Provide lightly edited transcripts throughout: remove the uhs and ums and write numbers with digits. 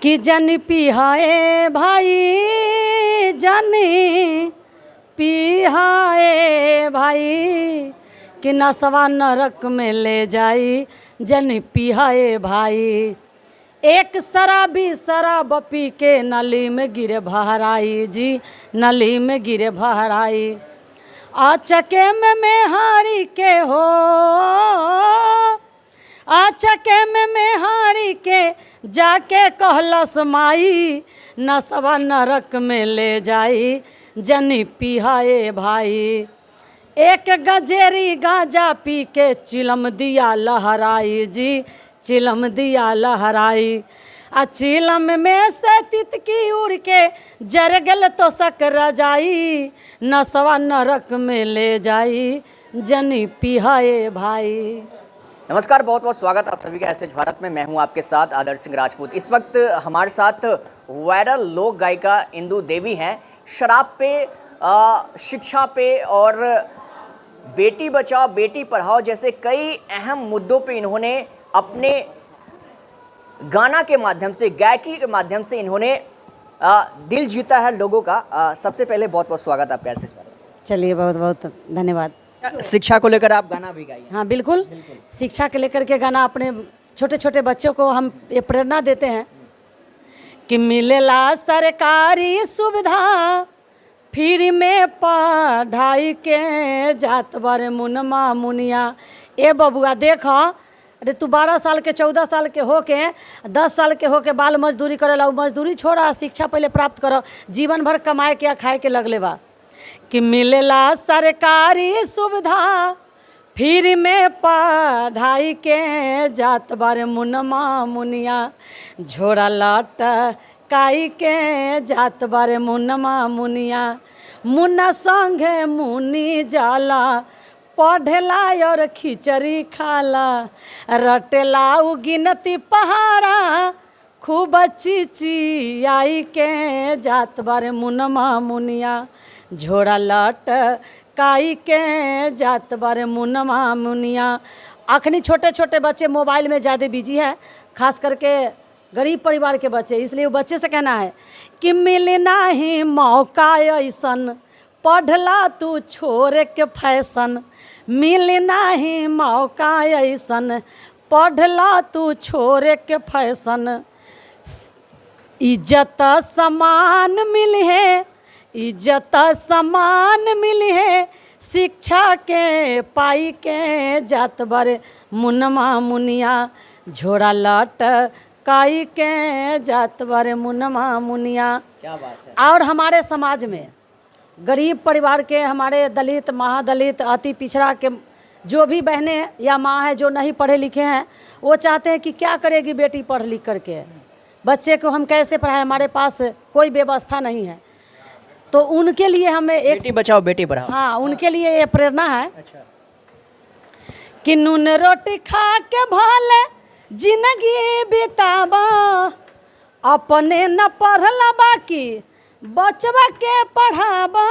कि जन पिहाए भाई, जन पिहाए भाई, कि नसवा नरक में ले जाई, जन पिहाए भाई। एक शराबी शराब पी के नली में गिरे बहराई जी, नली में गिरे बहराई। आचके में मेहारी के हो, आचके में मेहारी के जाके कहलस माई, नसवा नरक में ले जाई, जनी पिहाए भाई। एक गजेरी गांजा पी के चिलम दिया लहराई जी, चिलम दिया लहराई। आ चिलम में से तितकी उड़ के जर गल तो सक रजाई, नसवा नरक में ले जाई, जनी पिहाए भाई। नमस्कार, बहुत बहुत स्वागत आप सभी का एसएच भारत में। मैं हूं आपके साथ आदर्श सिंह राजपूत। इस वक्त हमारे साथ वायरल लोक गायिका इंदु देवी हैं। शराब पे, शिक्षा पे और बेटी बचाओ बेटी पढ़ाओ जैसे कई अहम मुद्दों पे इन्होंने अपने गाना के माध्यम से, गायकी के माध्यम से इन्होंने दिल जीता है लोगों का। सबसे पहले बहुत बहुत स्वागत आपका एसएच भारत। चलिए, बहुत बहुत धन्यवाद। शिक्षा को लेकर आप गाना भी गाइए। हाँ बिल्कुल, शिक्षा के लेकर के गाना अपने छोटे छोटे बच्चों को हम ये प्रेरणा देते हैं कि मिलेला सरकारी सुविधा, फ्री में पढ़ाई के जात बारे मुनमा मुनिया। ए बबुआ देखो, अरे तू 12 साल के 14 साल के हो के 10 साल के हो के बाल मजदूरी करेला, उ मजदूरी छोड़ा, शिक्षा पहले प्राप्त करो, जीवन भर कमाए के खाए के लगले बा। कि मिलेला सरकारी सुविधा, फ्री में पढ़ाई के जात बारे मुनमा मुनिया, झोरा लट काई के जात बारे मुनमा मुनिया। मुन्ना संगे मुनि जाला, पढ़ेला और खिचड़ी खाला, रटेला उ गिनती पहाड़ा, खूब चिचियाई के जात बारे मुनमा मुनिया, झोरा लट काई के जात बारे मुनमा मुनिया। अखनी छोटे छोटे बच्चे मोबाइल में ज़्यादा बिजी है, खास करके गरीब परिवार के बच्चे। इसलिए वो बच्चे से कहना है कि मिले नाही मौका ऐसन, पढ़ला तू छोरे के फैशन, मिले नाही मौका ऐसन, पढ़ला तू छोरे के फैशन। इज्जत समान मिली है, इज्जत समान मिली है, शिक्षा के पाई के जात बारे मुनमा मुनिया, झोरा लट काई के जात बारे मुनमा मुनिया। क्या बात है। और हमारे समाज में गरीब परिवार के, हमारे दलित, महादलित, अति पिछड़ा के जो भी बहनें या माँ है जो नहीं पढ़े लिखे हैं, वो चाहते हैं कि क्या करेगी बेटी पढ़ लिख करके, बच्चे को हम कैसे पढ़ाएं, हमारे पास कोई व्यवस्था नहीं है। तो उनके लिए हमें एक बेटी बचाओ बेटी पढ़ाओ, हाँ, उनके लिए ये प्रेरणा है। अच्छा। कि नून रोटी खा के भले जिंदगी बिताबा, अपने न पढ़ला बाकी बचवा के पढ़ाबा,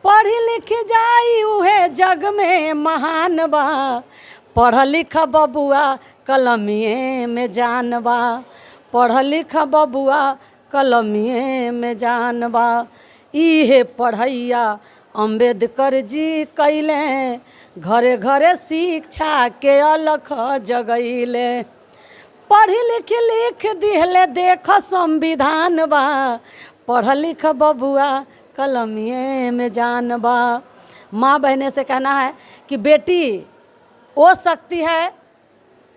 पढ़ी लिख जाई उहे जग में महान बा, पढ़ लिख बबुआ कलमिए में जानबा, पढ़ लिख बबुआ कलमिए में जानबा। इहे पढ़ैया अम्बेडकर जी कैले, घरे घरे शिक्षा के अलख जगैले, पढ़ लिख लिख दिहले देख संविधान बा, पढ़ लिख बबुआ कलमिए में जानबा। माँ बहने से कहना है कि बेटी वो शक्ति है,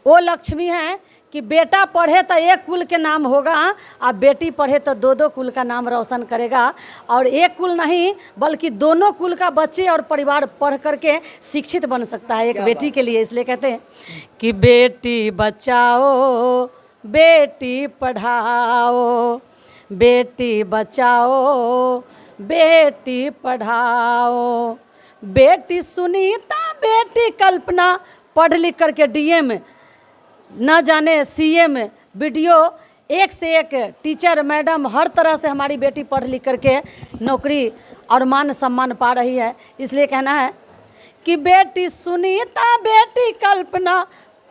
वो लक्ष्मी है कि बेटा पढ़े तो एक कुल के नाम होगा, और बेटी पढ़े तो दो दो कुल का नाम रोशन करेगा। और एक कुल नहीं बल्कि दोनों कुल का बच्चे और परिवार पढ़ करके शिक्षित बन सकता है एक बेटी के लिए। इसलिए कहते हैं कि बेटी बचाओ बेटी पढ़ाओ, बेटी बचाओ बेटी पढ़ाओ। बेटी सुनीता, बेटी कल्पना पढ़ लिख करके डीएम, न जाने सीएम, वीडियो, एक से एक टीचर, मैडम, हर तरह से हमारी बेटी पढ़ लिख करके नौकरी और मान सम्मान पा रही है। इसलिए कहना है कि बेटी सुनीता, बेटी कल्पना,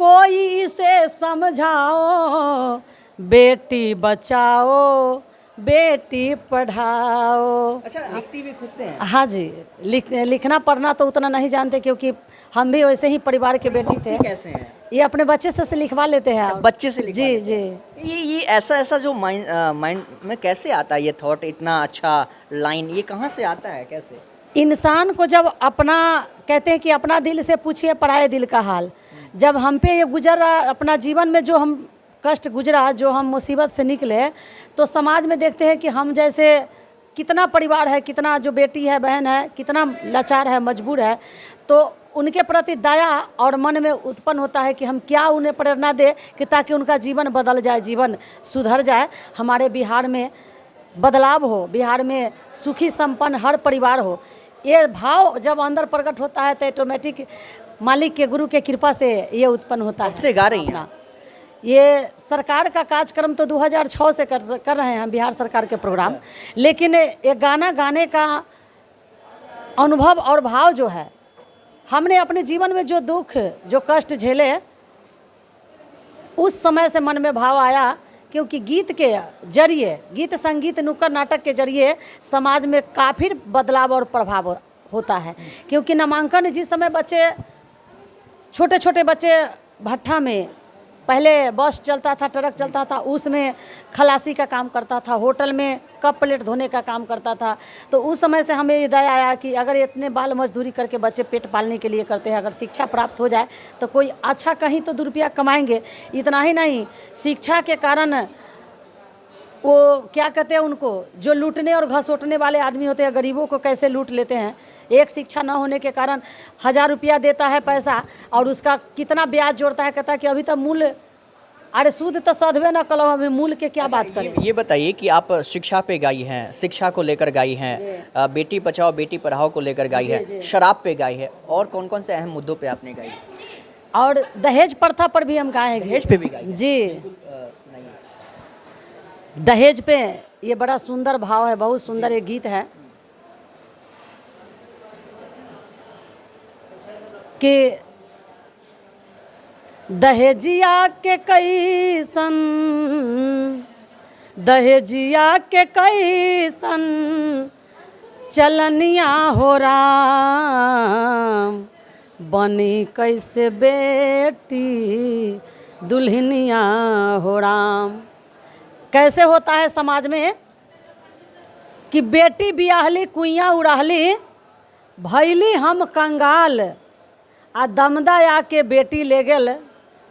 कोई इसे समझाओ, बेटी बचाओ बेटी पढ़ाओ। अच्छा, लिखती भी खुद से हैं? हाँ जी, लिखना पढ़ना तो उतना नहीं जानते, क्योंकि हम भी वैसे ही परिवार के बेटी थे। कैसे हैं? ये अपने बच्चे से लिखवा लेते हैं। अच्छा, बच्चे से लिखवा जी लेते जी। हैं। ये ऐसा जो माइंड में कैसे आता है ये थॉट, इतना अच्छा लाइन ये कहाँ से आता है, कैसे? इंसान को जब अपना, कहते हैं कि अपना दिल से पूछिए पराये दिल का हाल। जब हम पे ये गुजरा, अपना जीवन में जो हम कष्ट गुजरा, जो हम मुसीबत से निकले, तो समाज में देखते हैं कि हम जैसे कितना परिवार है, कितना जो बेटी है, बहन है, कितना लाचार है, मजबूर है, तो उनके प्रति दया और मन में उत्पन्न होता है कि हम क्या उन्हें प्रेरणा दे कि ताकि उनका जीवन बदल जाए, जीवन सुधर जाए, हमारे बिहार में बदलाव हो, बिहार में सुखी संपन्न हर परिवार हो। ये भाव जब अंदर प्रकट होता है तो ऑटोमेटिक मालिक के, गुरु के कृपा से ये उत्पन्न होता है। से गा रही हैं? ये सरकार का कार्यक्रम तो 2006 से कर रहे हैं, बिहार सरकार के प्रोग्राम। लेकिन ये गाना गाने का अनुभव और भाव जो है, हमने अपने जीवन में जो दुख, जो कष्ट झेले, उस समय से मन में भाव आया, क्योंकि गीत के जरिए, गीत संगीत नुक्कड़ नाटक के जरिए समाज में काफ़ी बदलाव और प्रभाव होता है। क्योंकि नामांकन जिस समय बच्चे, छोटे छोटे बच्चे भट्ठा में, पहले बस चलता था, ट्रक चलता था, उसमें खलासी का काम करता था, होटल में कप प्लेट धोने का काम करता था, तो उस समय से हमें दया आया कि अगर इतने बाल मजदूरी करके बच्चे पेट पालने के लिए करते हैं, अगर शिक्षा प्राप्त हो जाए तो कोई अच्छा कहीं तो 2 रुपया कमाएंगे। इतना ही नहीं, शिक्षा के कारण वो क्या कहते हैं, उनको जो लूटने और घसोटने वाले आदमी होते हैं, गरीबों को कैसे लूट लेते हैं। एक शिक्षा न होने के कारण 1000 रुपया देता है पैसा, और उसका कितना ब्याज जोड़ता है, कहता है कि अभी तक मूल्य, अरे सूद तो सधवे न कलो, अभी मूल्य के क्या बात करें। ये बताइए कि आप शिक्षा पे गाई हैं, शिक्षा को लेकर गाई हैं, बेटी बचाओ बेटी पढ़ाओ को लेकर गाई है, शराब पे गाई है, और कौन कौन से अहम मुद्दों पे आपने गाई? और दहेज प्रथा पर भी हम गाए हैं। दहेज पे भी गाई जी, दहेज पे ये बड़ा सुंदर भाव है, बहुत सुंदर एक गीत है कि दहेजिया के कैसन, दहेजिया के कैसन चलनिया हो राम, बनी कैसे बेटी दुल्हनिया हो राम। कैसे होता है समाज में कि बेटी बियाहली कुइयाँ उड़ाहली, भैली हम कंगाल, आ दमदा आके बेटी ले गेल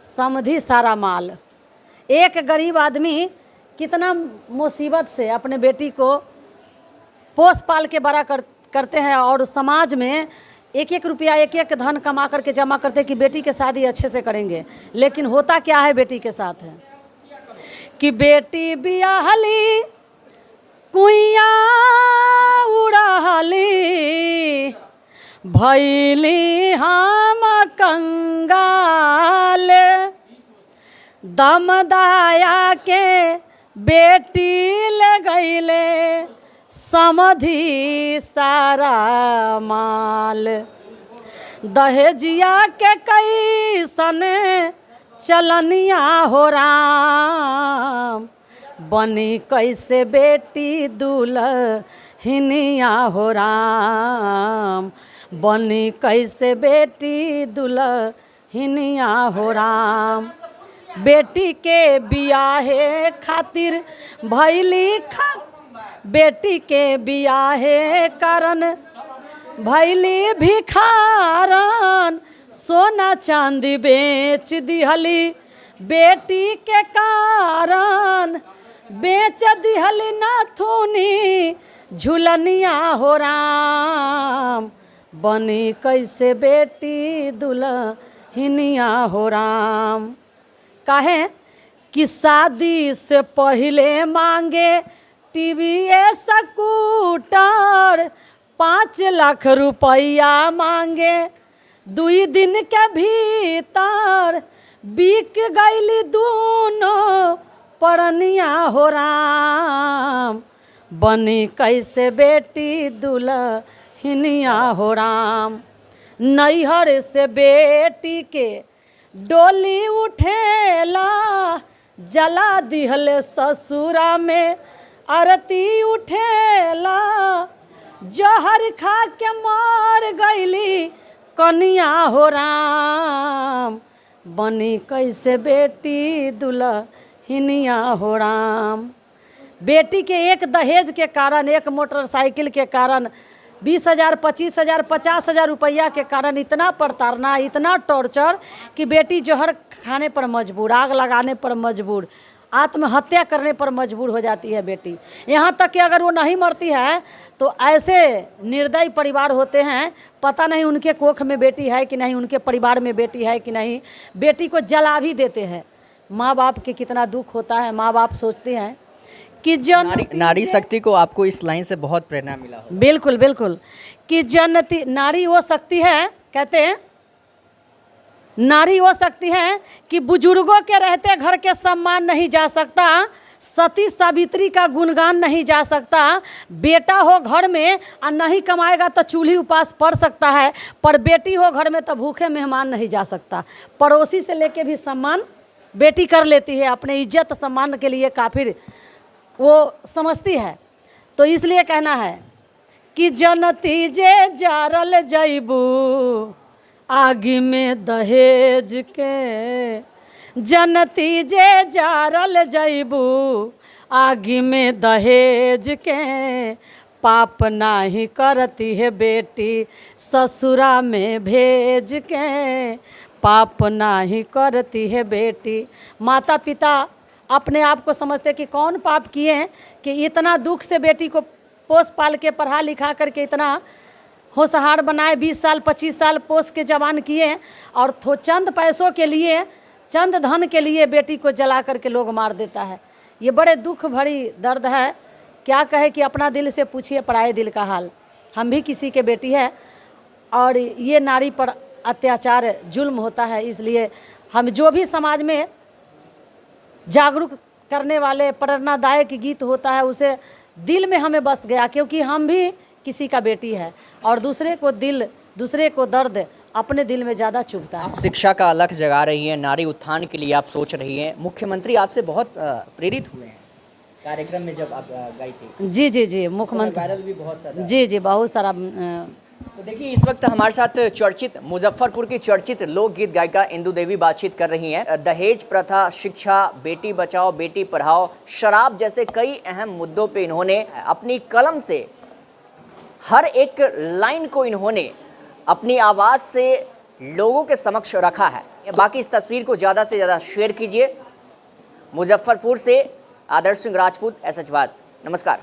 समधी सारा माल। एक गरीब आदमी कितना मुसीबत से अपने बेटी को पोस पाल के बड़ा करते हैं, और समाज में 1-1 रुपया, 1-1 धन कमा करके जमा करते हैं कि बेटी के शादी अच्छे से करेंगे। लेकिन होता क्या है बेटी के साथ है कि बेटी बियाहली कुइया उड़ाहली, भैली हम कंगाल, दमदाया के बेटी ले गईले समधी सारा माल। दहेजिया के कैसन चलनिया हो राम, बनी कैसे बेटी दुल्हनिया हो राम, बनी कैसे बेटी दुल्हनिया हो राम। बेटी के बियाहे खातिर भैली बेटी के बियाहे कारण भैली भिखारन, सोना चांदी बेच दिहली बेटी के कारण, बेच दिहली नाथुनी झुलनिया हो राम, बनी कैसे बेटी दुल्हनिया हो राम। काहे कि शादी से पहले मांगे टीवी स्कूटर, 5 लाख रुपया मांगे 2 दिन के भीतर, बिक गईली दोनों परनिया हो राम, बनी कैसे बेटी दुल्हनिया हो राम। नैहर से बेटी के डोली उठेला जला दिहले ससुरा में आरती उठेला, जहर खा के मर गईली कनिया हो राम, बनी कैसे बेटी दुल्हनिया हो राम। बेटी के एक दहेज के कारण, एक मोटरसाइकिल के कारण, 20,000, 25,000, 50,000 रुपया के कारण इतना प्रताड़ना, इतना टॉर्चर कि बेटी जहर खाने पर मजबूर, आग लगाने पर मजबूर, आत्महत्या करने पर मजबूर हो जाती है बेटी। यहाँ तक कि अगर वो नहीं मरती है तो ऐसे निर्दयी परिवार होते हैं, पता नहीं उनके कोख में बेटी है कि नहीं, उनके परिवार में बेटी है कि नहीं, बेटी को जला भी देते हैं। माँ बाप के कितना दुख होता है। माँ बाप सोचते हैं कि नारी शक्ति को आपको इस लाइन से बहुत प्रेरणा मिला हो। बिल्कुल बिल्कुल, कि जन्नती नारी वो शक्ति है, कहते हैं नारी वो शक्ति है कि बुजुर्गों के रहते घर के सम्मान नहीं जा सकता, सती सावित्री का गुणगान नहीं जा सकता, बेटा हो घर में और नहीं कमाएगा तो चूल्ही उपास पड़ सकता है, पर बेटी हो घर में तो भूखे मेहमान नहीं जा सकता। पड़ोसी से लेके भी सम्मान बेटी कर लेती है, अपने इज्जत सम्मान के लिए काफिर वो समझती है। तो इसलिए कहना है कि जनती जे जारल जैबू आगे में दहेज के, जनती जे जारल जैबू आगे में दहेज के, पाप नाही करती है बेटी ससुरा में भेज के, पाप नाही करती है बेटी। माता पिता अपने आप को समझते कि कौन पाप किए हैं कि इतना दुख से बेटी को पोस पाल के पढ़ा लिखा करके इतना होशियार बनाए, 20 साल 25 साल पोस के जवान किए हैं, और चंद पैसों के लिए, चंद धन के लिए बेटी को जला करके लोग मार देता है। ये बड़े दुख भरी दर्द है। क्या कहे कि अपना दिल से पूछिए पराए दिल का हाल। हम भी किसी के बेटी है और ये नारी पर अत्याचार जुल्म होता है। इसलिए हम जो भी समाज में जागरूक करने वाले प्रेरणादायक गीत होता है उसे दिल में हमें बस गया, क्योंकि हम भी किसी का बेटी है और दूसरे को दिल, दूसरे को दर्द अपने दिल में ज़्यादा चुभता है। आप शिक्षा का अलख जगा रही हैं, नारी उत्थान के लिए आप सोच रही हैं। मुख्यमंत्री आपसे बहुत प्रेरित हुए हैं कार्यक्रम में जब आप गई थी। जी जी जी, मुख्यमंत्री वायरल भी बहुत सारा। जी जी, बहुत सारा। तो देखिए इस वक्त हमारे साथ चर्चित मुजफ्फरपुर की चर्चित लोकगीत गायिका इंदु देवी बातचीत कर रही हैं। दहेज प्रथा, शिक्षा, बेटी बचाओ बेटी पढ़ाओ, शराब जैसे कई अहम मुद्दों पे इन्होंने अपनी कलम से हर एक लाइन को इन्होंने अपनी आवाज़ से लोगों के समक्ष रखा है। बाकी इस तस्वीर को ज़्यादा से ज़्यादा शेयर कीजिए। मुजफ्फरपुर से आदर्श सिंह राजपूत, SH भारत। नमस्कार।